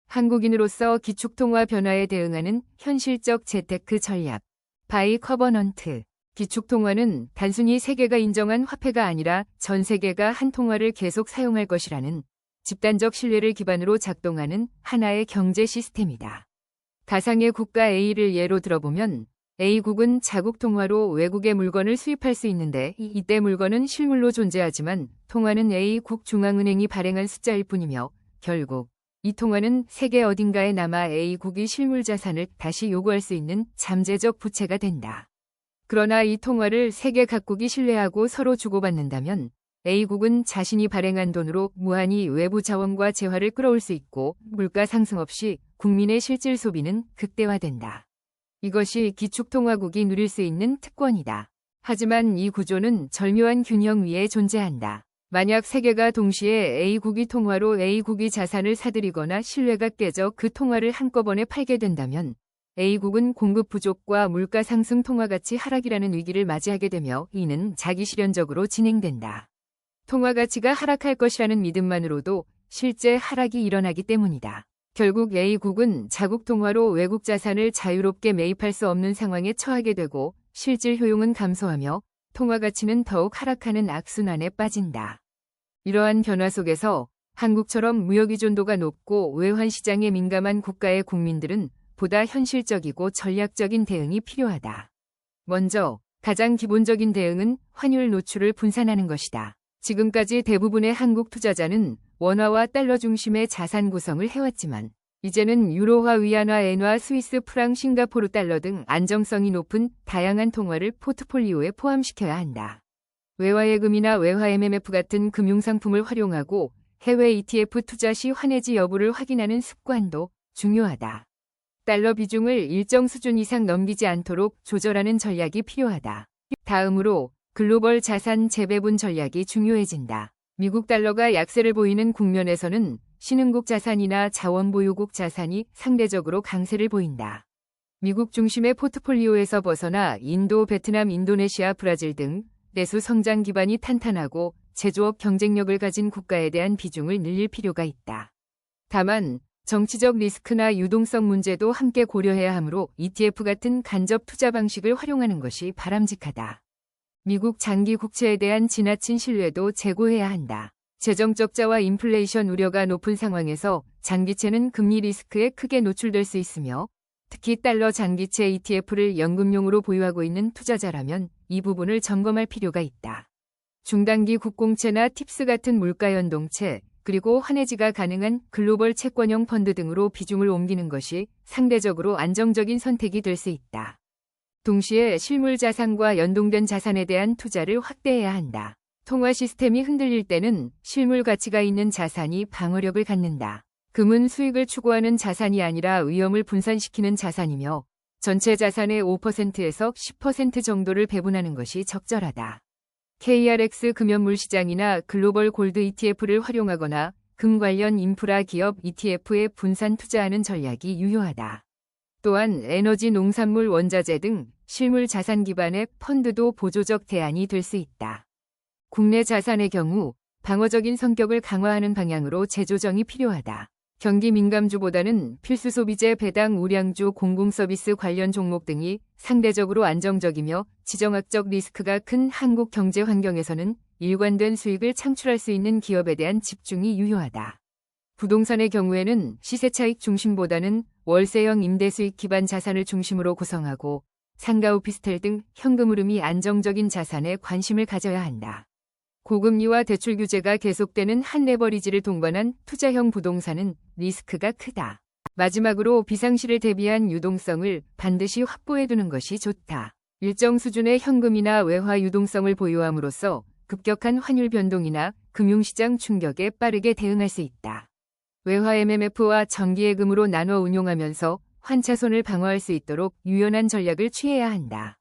한국인으로서 기축통화 변화에 대응하는 현실적 재테크 전략. 바이 커버넌트. 기축통화는 단순히 세계가 인정한 화폐가 아니라 전 세계가 한 통화를 계속 사용할 것이라는 집단적 신뢰를 기반으로 작동하는 하나의 경제 시스템이다. 가상의 국가 A를 예로 들어보면 A국은 자국 통화로 외국의 물건을 수입할 수 있는데 이때 물건은 실물로 존재하지만 통화는 A국 중앙은행이 발행한 숫자일 뿐이며 결국 이 통화는 세계 어딘가에 남아 A국이 실물 자산을 다시 요구할 수 있는 잠재적 부채가 된다. 그러나 이 통화를 세계 각국이 신뢰하고 서로 주고받는다면 A국은 자신이 발행한 돈으로 무한히 외부 자원과 재화를 끌어올 수 있고 물가 상승 없이 국민의 실질 소비는 극대화된다. 이것이 기축통화국이 누릴 수 있는 특권이다. 하지만 이 구조는 절묘한 균형 위에 존재한다. 만약 세계가 동시에 A국이 통화로 A국이 자산을 사들이거나 신뢰가 깨져 그 통화를 한꺼번에 팔게 된다면 A국은 공급 부족과 물가 상승 통화 가치 하락이라는 위기를 맞이하게 되며 이는 자기실현적으로 진행된다. 통화 가치가 하락할 것이라는 믿음만으로도 실제 하락이 일어나기 때문이다. 결국 A국은 자국 통화로 외국 자산을 자유롭게 매입할 수 없는 상황에 처하게 되고 실질 효용은 감소하며 통화 가치는 더욱 하락하는 악순환에 빠진다. 이러한 변화 속에서 한국처럼 무역 의존도가 높고 외환 시장에 민감한 국가의 국민들은 보다 현실적이고 전략적인 대응이 필요하다. 먼저 가장 기본적인 대응은 환율 노출을 분산하는 것이다. 지금까지 대부분의 한국 투자자는 원화와 달러 중심의 자산 구성을 해왔지만 이제는 유로화, 위안화, 엔화, 스위스 프랑, 싱가포르 달러 등 안정성이 높은 다양한 통화를 포트폴리오에 포함시켜야 한다. 외화예금이나 외화 MMF 같은 금융상품을 활용하고 해외 ETF 투자 시 환해지 여부를 확인하는 습관도 중요하다. 달러 비중을 일정 수준 이상 넘기지 않도록 조절하는 전략이 필요하다. 다음으로 글로벌 자산 재배분 전략이 중요해진다. 미국 달러가 약세를 보이는 국면에서는 신흥국 자산이나 자원보유국 자산이 상대적으로 강세를 보인다. 미국 중심의 포트폴리오에서 벗어나 인도, 베트남, 인도네시아, 브라질 등 내수 성장 기반이 탄탄하고 제조업 경쟁력을 가진 국가에 대한 비중을 늘릴 필요가 있다. 다만 정치적 리스크나 유동성 문제도 함께 고려해야 하므로 ETF 같은 간접 투자 방식을 활용하는 것이 바람직하다. 미국 장기 국채에 대한 지나친 신뢰도 제고해야 한다. 재정 적자와 인플레이션 우려가 높은 상황에서 장기채는 금리 리스크에 크게 노출될 수 있으며 특히 달러 장기채 ETF를 연금용으로 보유하고 있는 투자자라면 이 부분을 점검할 필요가 있다. 중단기 국공채나 팁스 같은 물가연동채, 그리고 환해지가 가능한 글로벌 채권형 펀드 등으로 비중을 옮기는 것이 상대적으로 안정적인 선택이 될 수 있다. 동시에 실물 자산과 연동된 자산에 대한 투자를 확대해야 한다. 통화 시스템이 흔들릴 때는 실물 가치가 있는 자산이 방어력을 갖는다. 금은 수익을 추구하는 자산이 아니라 위험을 분산시키는 자산이며 전체 자산의 5%에서 10% 정도를 배분하는 것이 적절하다. KRX 금연물 시장이나 글로벌 골드 ETF를 활용하거나 금 관련 인프라 기업 ETF에 분산 투자하는 전략이 유효하다. 또한 에너지, 농산물, 원자재 등 실물 자산 기반의 펀드도 보조적 대안이 될 수 있다. 국내 자산의 경우 방어적인 성격을 강화하는 방향으로 재조정이 필요하다. 경기 민감주보다는 필수 소비재, 배당, 우량주, 공공서비스 관련 종목 등이 상대적으로 안정적이며 지정학적 리스크가 큰 한국 경제 환경에서는 일관된 수익을 창출할 수 있는 기업에 대한 집중이 유효하다. 부동산의 경우에는 시세 차익 중심보다는 월세형 임대 수익 기반 자산을 중심으로 구성하고 상가, 오피스텔 등 현금 흐름이 안정적인 자산에 관심을 가져야 한다. 고금리와 대출 규제가 계속되는 한 레버리지를 동반한 투자형 부동산은 리스크가 크다. 마지막으로 비상시를 대비한 유동성을 반드시 확보해두는 것이 좋다. 일정 수준의 현금이나 외화 유동성을 보유함으로써 급격한 환율 변동이나 금융시장 충격에 빠르게 대응할 수 있다. 외화 MMF와 정기예금으로 나눠 운용하면서 환차손을 방어할 수 있도록 유연한 전략을 취해야 한다.